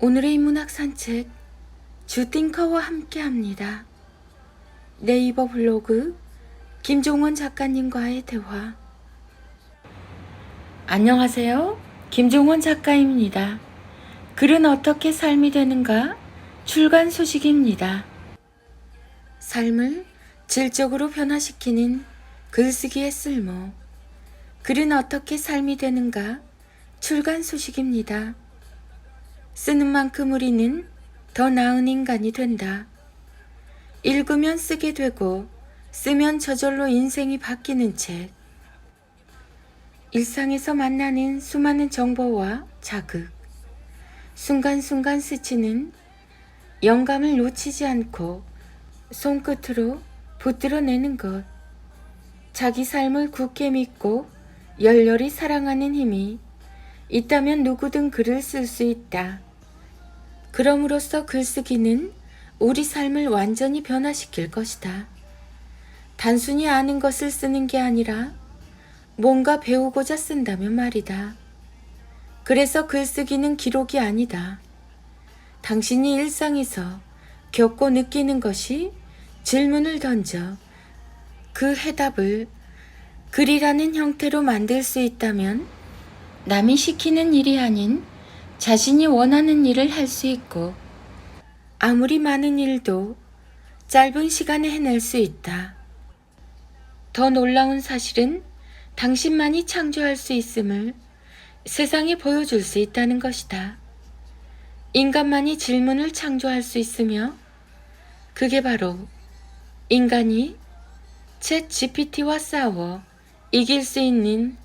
오늘의 인문학 산책 주띵커와 함께합니다. 네이버 블로그 김종원 작가님과의 대화. 안녕하세요. 김종원 작가입니다. 글은 어떻게 삶이 되는가? 출간 소식입니다. 삶을 질적으로 변화시키는 글쓰기의 쓸모. 글은 어떻게 삶이 되는가? 출간 소식입니다. 쓰는 만큼 우리는 더 나은 인간이 된다. 읽으면 쓰게 되고 쓰면 저절로 인생이 바뀌는 책. 일상에서 만나는 수많은 정보와 자극, 순간순간 스치는 영감을 놓치지 않고 손끝으로 붙들어내는 것. 자기 삶을 굳게 믿고 열렬히 사랑하는 힘이 있다면 누구든 글을 쓸 수 있다. 그럼으로써 글쓰기는 우리 삶을 완전히 변화시킬 것이다. 단순히 아는 것을 쓰는 게 아니라 뭔가 배우고자 쓴다면 말이다. 그래서 글쓰기는 기록이 아니다. 당신이 일상에서 겪고 느끼는 것이 질문을 던져 그 해답을 글이라는 형태로 만들 수 있다면 남이 시키는 일이 아닌 자신이 원하는 일을 할 수 있고 아무리 많은 일도 짧은 시간에 해낼 수 있다. 더 놀라운 사실은 당신만이 창조할 수 있음을 세상에 보여줄 수 있다는 것이다. 인간만이 질문을 창조할 수 있으며 그게 바로 인간이 챗 GPT와 싸워 이길 수 있는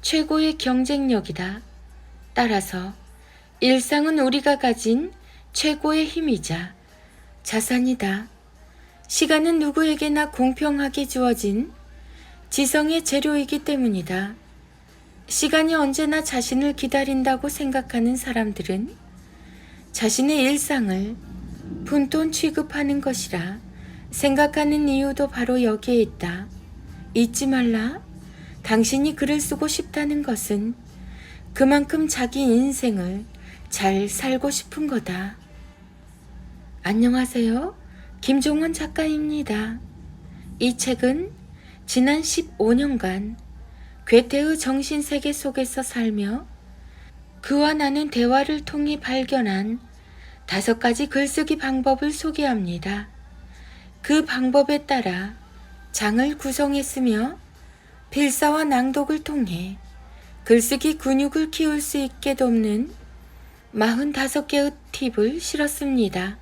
최고의 경쟁력이다. 따라서 일상은 우리가 가진 최고의 힘이자 자산이다. 시간은 누구에게나 공평하게 주어진 지성의 재료이기 때문이다. 시간이 언제나 자신을 기다린다고 생각하는 사람들은 자신의 일상을 푼돈 취급하는 것이라 생각하는 이유도 바로 여기에 있다. 잊지 말라. 당신이 글을 쓰고 싶다는 것은 그만큼 자기 인생을 잘 살고 싶은 거다. 안녕하세요. 김종원 작가입니다. 이 책은 지난 15년간 괴테의 정신세계 속에서 살며 그와 나는 대화를 통해 발견한 5가지 글쓰기 방법을 소개합니다. 그 방법에 따라 장을 구성했으며 필사와 낭독을 통해 글쓰기 근육을 키울 수 있게 돕는 45개의 팁을 실었습니다.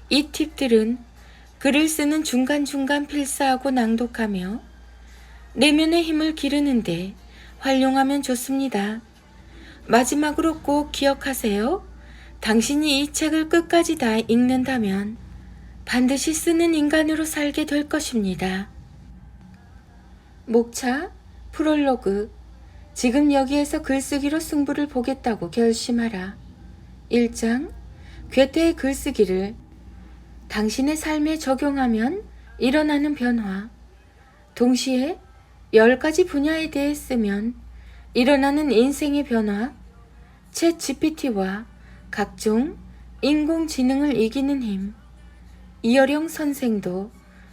이 팁들은 글을 쓰는 중간중간 필사하고 낭독하며 내면의 힘을 기르는데 활용하면 좋습니다. 마지막으로 꼭 기억하세요. 당신이 이 책을 끝까지 다 읽는다면 반드시 쓰는 인간으로 살게 될 것입니다. 목차, 프롤로그. 지금 여기에서 글쓰기로 승부를 보겠다고 결심하라. 1장, 괴테의 글쓰기를 당신의 삶에 적용하면 일어나는 변화. 동시에 10가지 분야에 대해 쓰면 일어나는 인생의 변화. 챗 GPT와 각종 인공지능을 이기는 힘. 이어령 선생도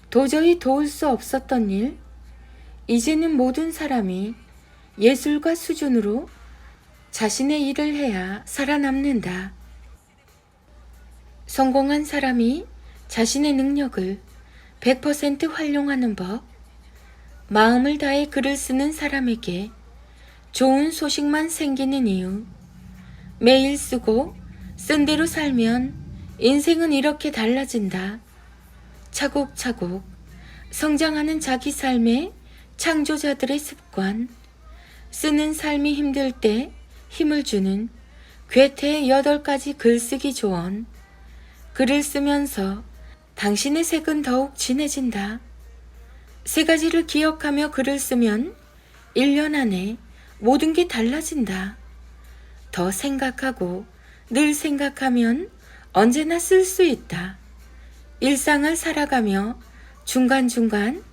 도저히 도울 수 없었던 일. 이제는 모든 사람이 예술가 수준으로 자신의 일을 해야 살아남는다. 성공한 사람이 자신의 능력을 100% 활용하는 법. 마음을 다해 글을 쓰는 사람에게 좋은 소식만 생기는 이유. 매일 쓰고 쓴 대로 살면 인생은 이렇게 달라진다. 차곡차곡 성장하는 자기 삶의 창조자들의 습관. 쓰는 삶이 힘들 때 힘을 주는 괴테의 8가지 글쓰기 조언. 글을 쓰면서 당신의 색은 더욱 진해진다. 3가지를 기억하며 글을 쓰면 1년 안에 모든 게 달라진다. 더 생각하고 늘 생각하면 언제나 쓸 수 있다. 일상을 살아가며 중간중간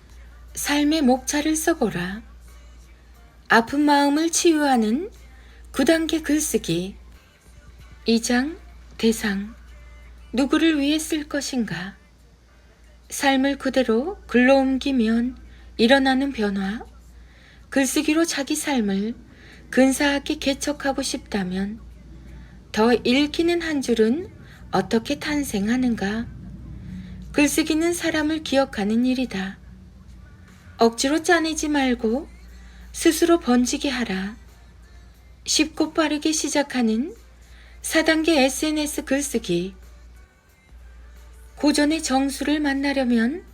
삶의 목차를 써보라. 아픈 마음을 치유하는 9단계 글쓰기. 2장 대상, 누구를 위해 쓸 것인가? 삶을 그대로 글로 옮기면 일어나는 변화, 글쓰기로 자기 삶을 근사하게 개척하고 싶다면 더 읽히는 한 줄은 어떻게 탄생하는가? 글쓰기는 사람을 기억하는 일이다. 억지로 짜내지 말고 스스로 번지게 하라. 쉽고 빠르게 시작하는 4단계 SNS 글쓰기. 고전의 정수를 만나려면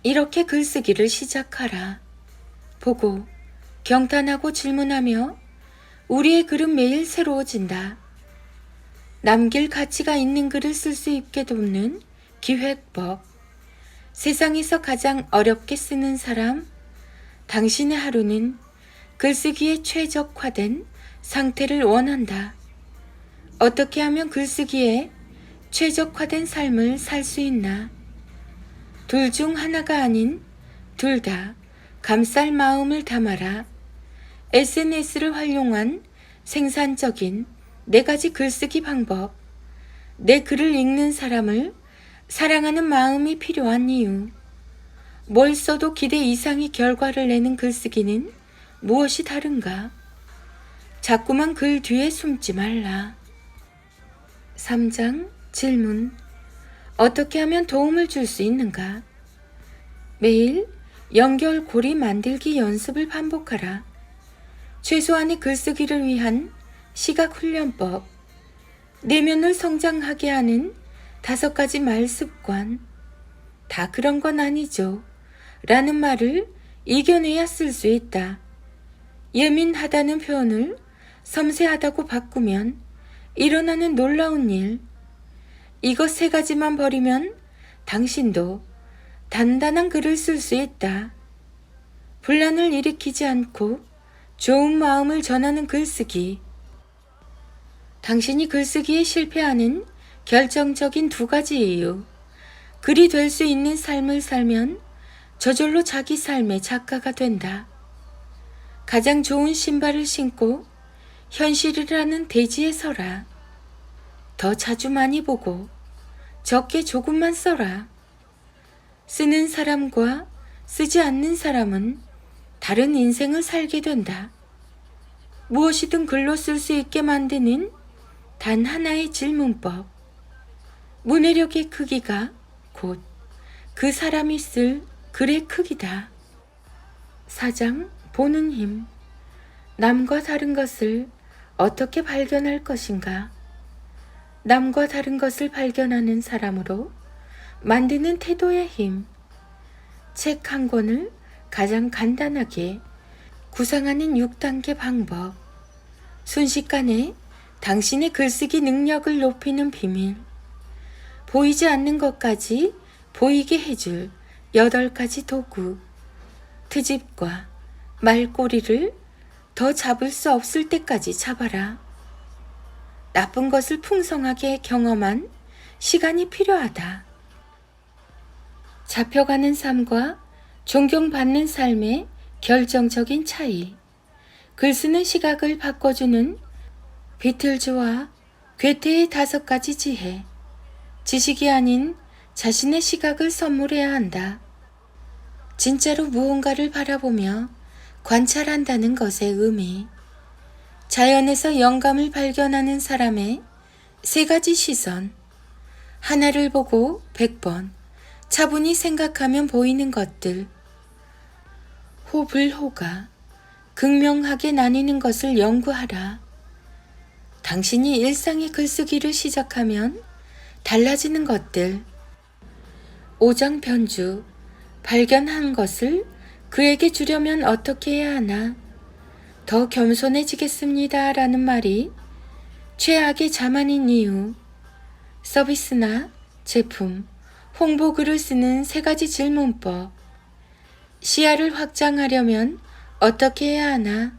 이렇게 글쓰기를 시작하라. 보고 경탄하고 질문하며 우리의 글은 매일 새로워진다. 남길 가치가 있는 글을 쓸 수 있게 돕는 기획법. 세상에서 가장 어렵게 쓰는 사람, 당신의 하루는 글쓰기에 최적화된 상태를 원한다. 어떻게 하면 글쓰기에 최적화된 삶을 살 수 있나? 둘 중 하나가 아닌 둘 다 감쌀 마음을 담아라. SNS를 활용한 생산적인 4가지 글쓰기 방법. 내 글을 읽는 사람을 사랑하는 마음이 필요한 이유. 뭘 써도 기대 이상의 결과를 내는 글쓰기는 무엇이 다른가? 자꾸만 글 뒤에 숨지 말라. 3장 질문. 어떻게 하면 도움을 줄 수 있는가? 매일 연결고리 만들기 연습을 반복하라. 최소한의 글쓰기를 위한 시각훈련법. 내면을 성장하게 하는 5가지 말습관. 다 그런 건 아니죠. 라는 말을 이겨내야 쓸 수 있다. 예민하다는 표현을 섬세하다고 바꾸면 일어나는 놀라운 일. 이것 3가지만 버리면 당신도 단단한 글을 쓸 수 있다. 분란을 일으키지 않고 좋은 마음을 전하는 글쓰기. 당신이 글쓰기에 실패하는 결정적인 2가지 이유. 글이 될 수 있는 삶을 살면 저절로 자기 삶의 작가가 된다. 가장 좋은 신발을 신고 현실이라는 대지에 서라. 더 자주 많이 보고 적게 조금만 써라. 쓰는 사람과 쓰지 않는 사람은 다른 인생을 살게 된다. 무엇이든 글로 쓸 수 있게 만드는 단 하나의 질문법. 문해력의 크기가 곧 그 사람이 쓸 글의 크기다. 4장 보는 힘. 남과 다른 것을 어떻게 발견할 것인가? 남과 다른 것을 발견하는 사람으로 만드는 태도의 힘. 책 한 권을 가장 간단하게 구상하는 6단계 방법. 순식간에 당신의 글쓰기 능력을 높이는 비밀. 보이지 않는 것까지 보이게 해줄 8가지 도구. 트집과 말꼬리를 더 잡을 수 없을 때까지 잡아라. 나쁜 것을 풍성하게 경험한 시간이 필요하다. 잡혀가는 삶과 존경받는 삶의 결정적인 차이. 글 쓰는 시각을 바꿔주는 비틀즈와 괴테의 5가지 지혜. 지식이 아닌 자신의 시각을 선물해야 한다. 진짜로 무언가를 바라보며 관찰한다는 것의 의미. 자연에서 영감을 발견하는 사람의 3가지 시선. 하나를 보고 100번 차분히 생각하면 보이는 것들. 호불호가 극명하게 나뉘는 것을 연구하라. 당신이 일상의 글쓰기를 시작하면 달라지는 것들. 오장 변주. 발견한 것을 그에게 주려면 어떻게 해야 하나? 더 겸손해지겠습니다. 라는 말이 최악의 자만인 이유. 서비스나 제품, 홍보글을 쓰는 3가지 질문법. 시야를 확장하려면 어떻게 해야 하나?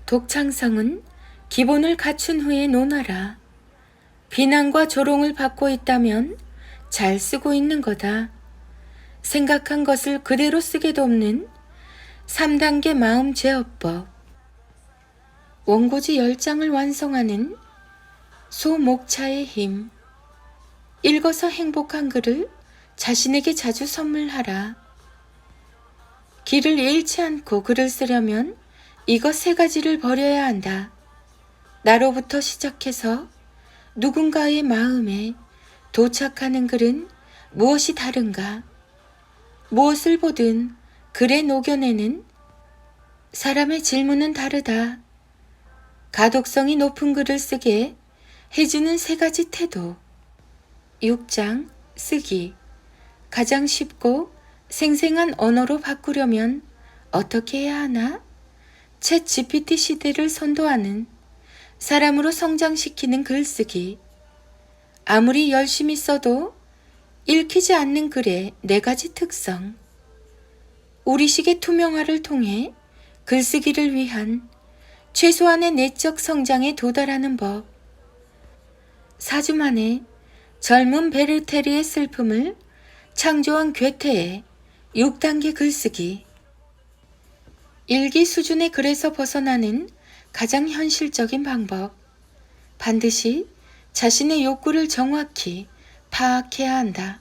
독창성은 기본을 갖춘 후에 논하라. 비난과 조롱을 받고 있다면 잘 쓰고 있는 거다. 생각한 것을 그대로 쓰게 돕는 3단계 마음 제어법. 원고지 10장을 완성하는 소목차의 힘. 읽어서 행복한 글을 자신에게 자주 선물하라. 길을 잃지 않고 글을 쓰려면 이것 3가지를 버려야 한다. 나로부터 시작해서 누군가의 마음에 도착하는 글은 무엇이 다른가? 무엇을 보든 글에 녹여내는 사람의 질문은 다르다. 가독성이 높은 글을 쓰게 해주는 3가지 태도. 6장 쓰기. 가장 쉽고 생생한 언어로 바꾸려면 어떻게 해야 하나? 챗 GPT 시대를 선도하는 사람으로 성장시키는 글쓰기. 아무리 열심히 써도 읽히지 않는 글의 4가지 특성. 우리식의 투명화를 통해 글쓰기를 위한 최소한의 내적 성장에 도달하는 법. 4주 만에 젊은 베르테르의 슬픔을 창조한 괴테의 6단계 글쓰기. 일기 수준의 글에서 벗어나는 가장 현실적인 방법. 반드시 자신의 욕구를 정확히 파악해야 한다.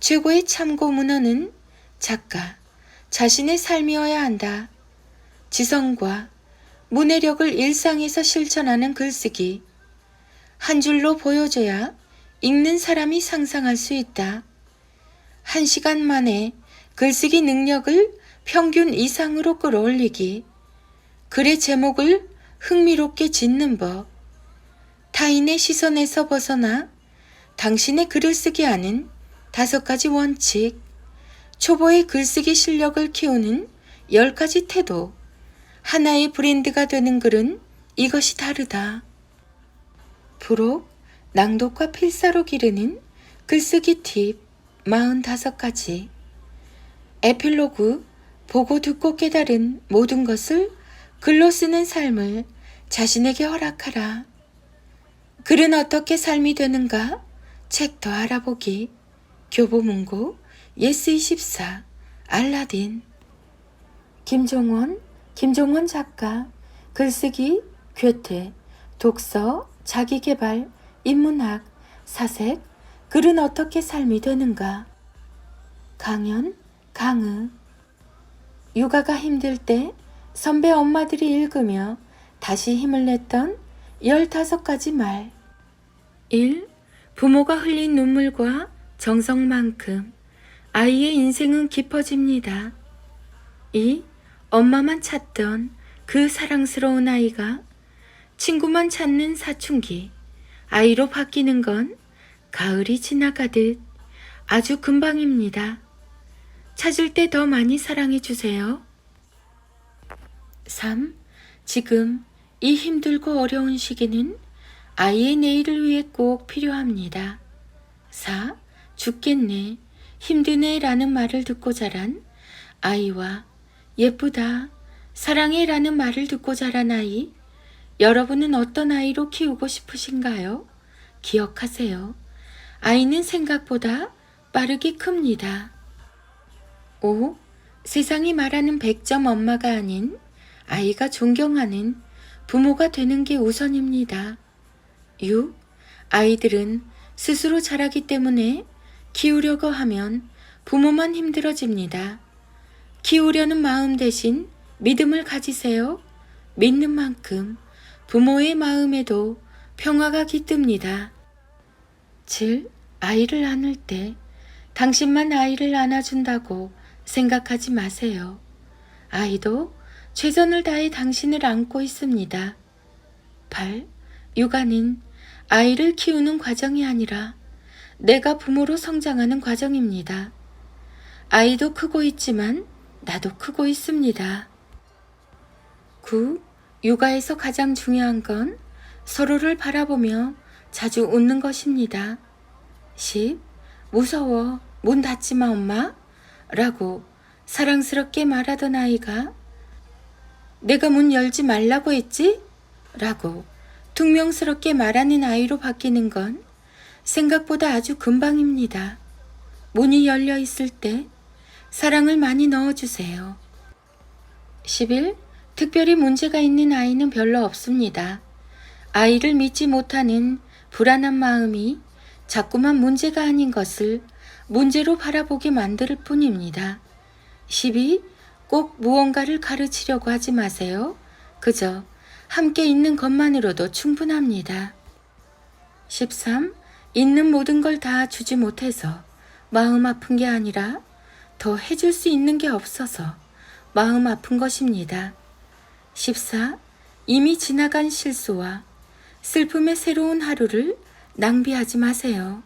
최고의 참고 문헌은 작가 자신의 삶이어야 한다. 지성과 문해력을 일상에서 실천하는 글쓰기. 한 줄로 보여줘야 읽는 사람이 상상할 수 있다. 1시간 만에 글쓰기 능력을 평균 이상으로 끌어올리기. 글의 제목을 흥미롭게 짓는 법. 타인의 시선에서 벗어나 당신의 글을 쓰게 하는 5가지 원칙. 초보의 글쓰기 실력을 키우는 10가지 태도. 하나의 브랜드가 되는 글은 이것이 다르다. 부록, 낭독과 필사로 기르는 글쓰기 팁 45가지. 에필로그, 보고 듣고 깨달은 모든 것을 글로 쓰는 삶을 자신에게 허락하라. 글은 어떻게 삶이 되는가? 책 더 알아보기. 교보문고, 예스24, 알라딘. 김종원 작가. 글쓰기, 괴테, 독서, 자기계발, 인문학, 사색. 글은 어떻게 삶이 되는가? 강연, 강의. 육아가 힘들 때 선배 엄마들이 읽으며 다시 힘을 냈던 15가지 말. 1. 부모가 흘린 눈물과 정성만큼 아이의 인생은 깊어집니다. 2. 엄마만 찾던 그 사랑스러운 아이가 친구만 찾는 사춘기. 아이로 바뀌는 건 가을이 지나가듯 아주 금방입니다. 찾을 때 더 많이 사랑해 주세요. 3. 지금 이 힘들고 어려운 시기는 아이의 내일을 위해 꼭 필요합니다. 4. 죽겠네, 힘드네 라는 말을 듣고 자란 아이와 예쁘다, 사랑해 라는 말을 듣고 자란 아이. 여러분은 어떤 아이로 키우고 싶으신가요? 기억하세요. 아이는 생각보다 빠르게 큽니다. 5. 세상이 말하는 100점 엄마가 아닌 아이가 존경하는 부모가 되는 게 우선입니다. 6. 아이들은 스스로 자라기 때문에 키우려고 하면 부모만 힘들어집니다. 키우려는 마음 대신 믿음을 가지세요. 믿는 만큼 부모의 마음에도 평화가 깃듭니다. 7. 아이를 안을 때 당신만 아이를 안아준다고 생각하지 마세요. 아이도 최선을 다해 당신을 안고 있습니다. 8. 육아는 아이를 키우는 과정이 아니라 내가 부모로 성장하는 과정입니다. 아이도 크고 있지만 나도 크고 있습니다. 9. 육아에서 가장 중요한 건 서로를 바라보며 자주 웃는 것입니다. 10. 무서워, 문 닫지 마 엄마 라고 사랑스럽게 말하던 아이가 내가 문 열지 말라고 했지? 라고 퉁명스럽게 말하는 아이로 바뀌는 건 생각보다 아주 금방입니다. 문이 열려 있을 때 사랑을 많이 넣어주세요. 11. 특별히 문제가 있는 아이는 별로 없습니다. 아이를 믿지 못하는 불안한 마음이 자꾸만 문제가 아닌 것을 문제로 바라보게 만들 뿐입니다. 12. 꼭 무언가를 가르치려고 하지 마세요. 그저 함께 있는 것만으로도 충분합니다. 13. 있는 모든 걸 다 주지 못해서 마음 아픈 게 아니라 더 해줄 수 있는 게 없어서 마음 아픈 것입니다. 14. 이미 지나간 실수와 슬픔의 새로운 하루를 낭비하지 마세요.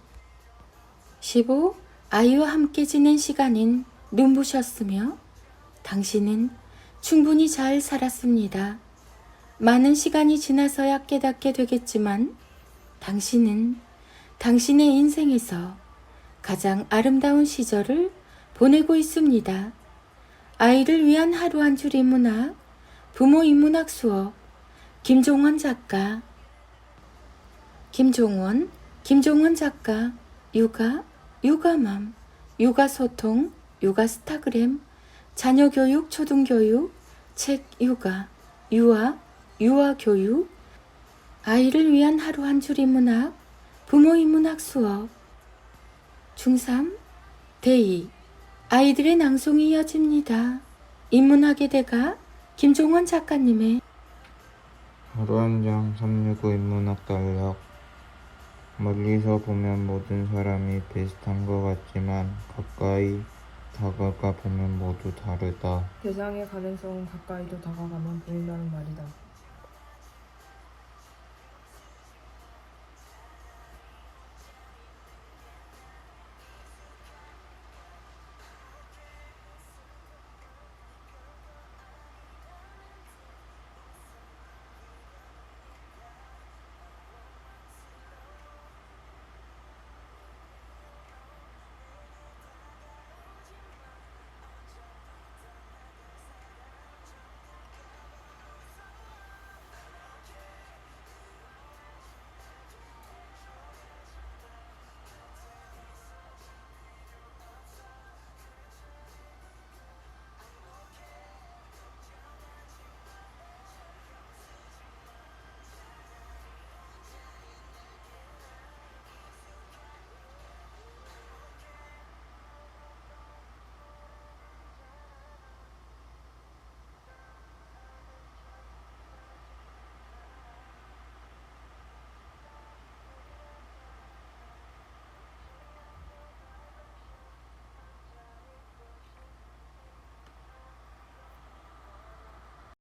15. 아이와 함께 지낸 시간은 눈부셨으며 당신은 충분히 잘 살았습니다. 많은 시간이 지나서야 깨닫게 되겠지만 당신은 당신의 인생에서 가장 아름다운 시절을 보내고 있습니다. 아이를 위한 하루 한 줄 인문학, 부모 인문학 수업, 김종원 작가. 김종원 작가, 육아맘, 육아소통, 육아스타그램, 자녀교육, 초등교육, 책 유아교육, 아이를 위한 하루 한 줄 인문학, 부모 인문학 수업. 중3, 대2, 아이들의 낭송이 이어집니다. 인문학의 대가 김종원 작가님의 하루 한 장 365 인문학 달력. 멀리서 보면 모든 사람이 비슷한 것 같지만 가까이 다가가 보면 모두 다르다. 대상의 가능성은 가까이도 다가가면 보인다는 말이다.